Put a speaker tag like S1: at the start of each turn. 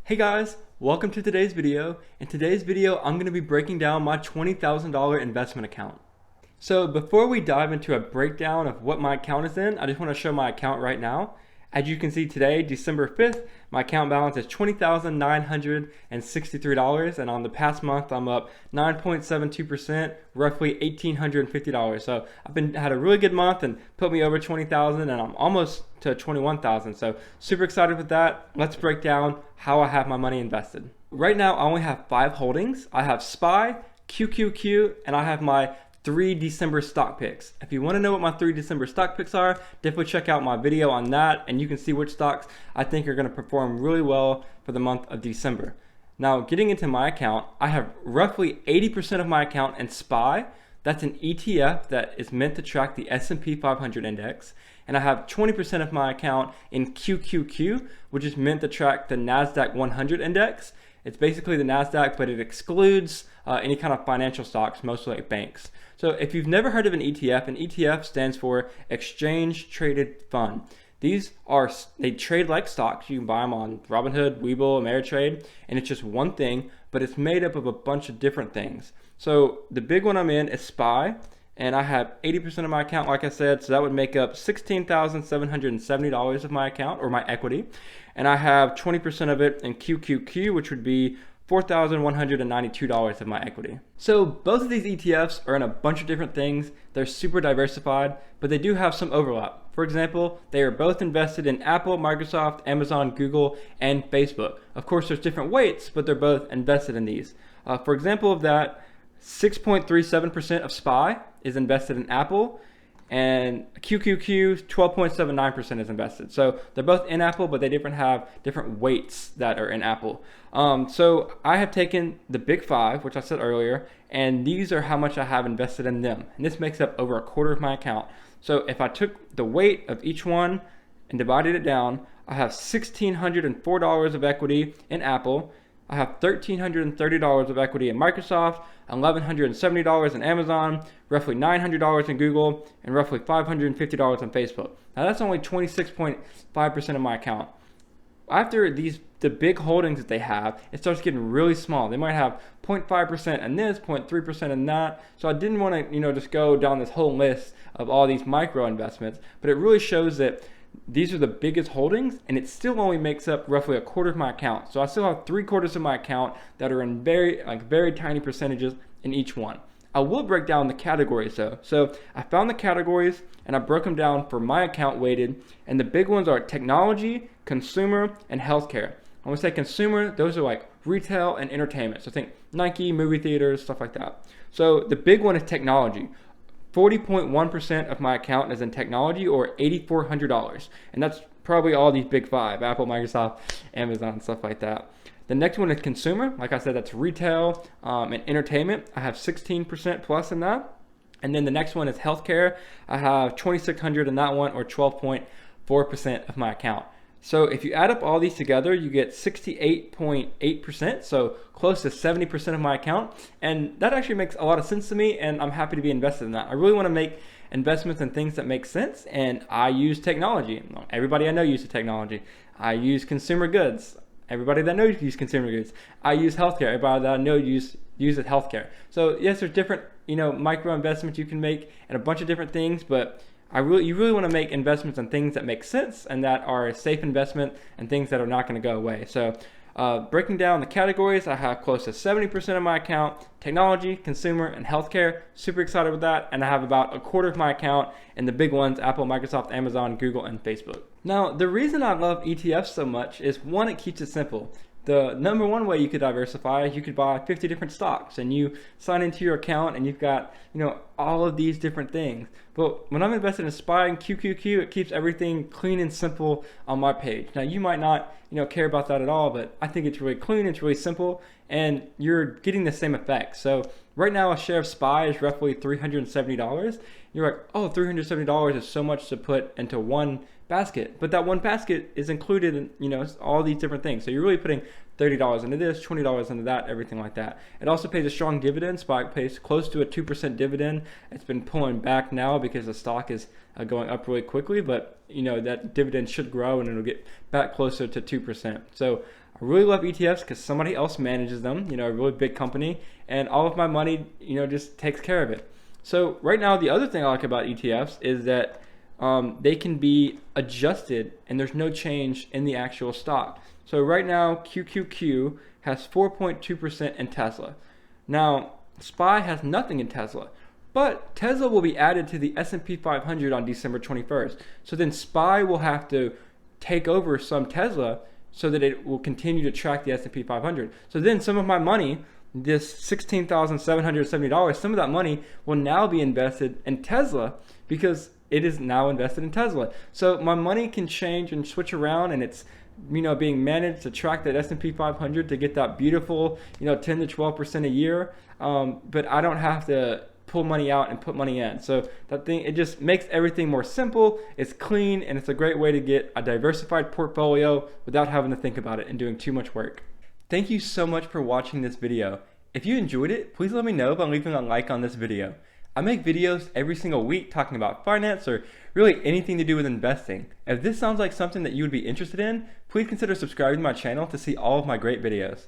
S1: Hey guys, welcome to today's video. In today's video, I'm going to be breaking down my $20,000 investment account. So before we dive into a breakdown of what my account is in, I just want to show my account right now. As you can see today, December 5th, my account balance is $20,963, and on the past month, I'm up 9.72%, roughly $1,850. So I've had a really good month and put me over 20,000, and I'm almost to 21,000. So super excited with that. Let's break down how I have my money invested. Right now, I only have 5 holdings. I have SPY, QQQ, and I have my 3 December stock picks. If you want to know what my 3 December stock picks are, definitely check out my video on that, and you can see which stocks I think are going to perform really well for the month of December. Now, getting into my account, I have roughly 80% of my account in SPY. That's an ETF that is meant to track the S&P 500 index. And I have 20% of my account in QQQ, which is meant to track the NASDAQ 100 index. It's basically the NASDAQ, but it excludes any kind of financial stocks, mostly like banks. So if you've never heard of an ETF stands for Exchange Traded Fund. They trade like stocks. You can buy them on ROBINHOod, Webull, Ameritrade, and it's just one thing, but it's made up of a bunch of different things. So the big one I'm in is SPY, and I have 80% of my account, like I said, so that would make up $16,770 of my account, or my equity. And I have 20% of it in QQQ, which would be $4,192 of my equity. So both of these ETFs are in a bunch of different things. They're super diversified, but they do have some overlap. For example, they are both invested in Apple, Microsoft, Amazon, Google, and Facebook. Of course, there's different weights, but they're both invested in these. For example of that, 6.37% of SPY is invested in Apple, and QQQ 12.79% is invested. So they're both in Apple, but they have different weights that are in Apple. So I have taken the big 5, which I said earlier, and these are how much I have invested in them. And this makes up over a quarter of my account. So if I took the weight of each one and divided it down, I have $1,604 of equity in Apple. I have $1,330 of equity in Microsoft, $1,170 in Amazon, roughly $900 in Google, and roughly $550 on Facebook. Now that's only 26.5% of my account. After the big holdings that they have, it starts getting really small. They might have 0.5% in this, 0.3% in that. So I didn't want to, just go down this whole list of all these micro investments, but it really shows that these are the biggest holdings, and it still only makes up roughly a quarter of my account. So I still have 3/4 of my account that are in very tiny percentages in each one. I will break down the categories though. So I found the categories and I broke them down for my account weighted, and the big ones are technology, consumer, and healthcare. When we say consumer, those are like retail and entertainment. So think Nike, movie theaters, stuff like that. So the big one is technology. 40.1% of my account is in technology, or $8,400. And that's probably all these big 5, Apple, Microsoft, Amazon, stuff like that. The next one is consumer. Like I said, that's retail and entertainment. I have 16% plus in that. And then the next one is healthcare. I have $2,600 in that one, or 12.4% of my account. So if you add up all these together, you get 68.8%, so close to 70% of my account. And that actually makes a lot of sense to me, and I'm happy to be invested in that. I really want to make investments in things that make sense, and I use technology. Everybody I know uses technology. I use consumer goods. Everybody that knows uses consumer goods. I use healthcare. Everybody that I know uses healthcare. So yes, there's different micro investments you can make in a bunch of different things, but you really want to make investments in things that make sense and that are a safe investment and things that are not going to go away. So breaking down the categories, I have close to 70% of my account, technology, consumer, and healthcare. Super excited with that. And I have about a quarter of my account in the big ones, Apple, Microsoft, Amazon, Google, and Facebook. Now, the reason I love ETFs so much is, one, it keeps it simple. The number one way you could diversify is you could buy 50 different stocks, and you sign into your account and you've got all of these different things. But when I'm invested in SPY and QQQ, it keeps everything clean and simple on my page. Now you might not care about that at all, but I think it's really clean, it's really simple, and you're getting the same effect. So right now a share of SPY is roughly $370. You're like, oh, $370 is so much to put into one basket, but that one basket is included in all these different things. So you're really putting $30 into this, $20 into that, everything like that. It also pays a strong dividend. SPY pays close to a 2% dividend. It's been pulling back now because the stock is going up really quickly, but that dividend should grow and it'll get back closer to 2%. So I really love ETFs because somebody else manages them, a really big company, and all of my money, just takes care of it. So right now, the other thing I like about ETFs is that they can be adjusted and there's no change in the actual stock. So right now, QQQ has 4.2% in Tesla. Now, SPY has nothing in Tesla, but Tesla will be added to the S&P 500 on December 21st. So then SPY will have to take over some Tesla so that it will continue to track the S&P 500. So then some of my money, this $16,770, some of that money will now be invested in Tesla because it is now invested in Tesla. So my money can change and switch around, and it's being managed to track that S&P 500 to get that beautiful 10 to 12% a year. But I don't have to pull money out and put money in. So that thing, it just makes everything more simple, it's clean, and it's a great way to get a diversified portfolio without having to think about it and doing too much work. Thank you so much for watching this video. If you enjoyed it, please let me know by leaving a like on this video. I make videos every single week talking about finance or really anything to do with investing. If this sounds like something that you would be interested in, please consider subscribing to my channel to see all of my great videos.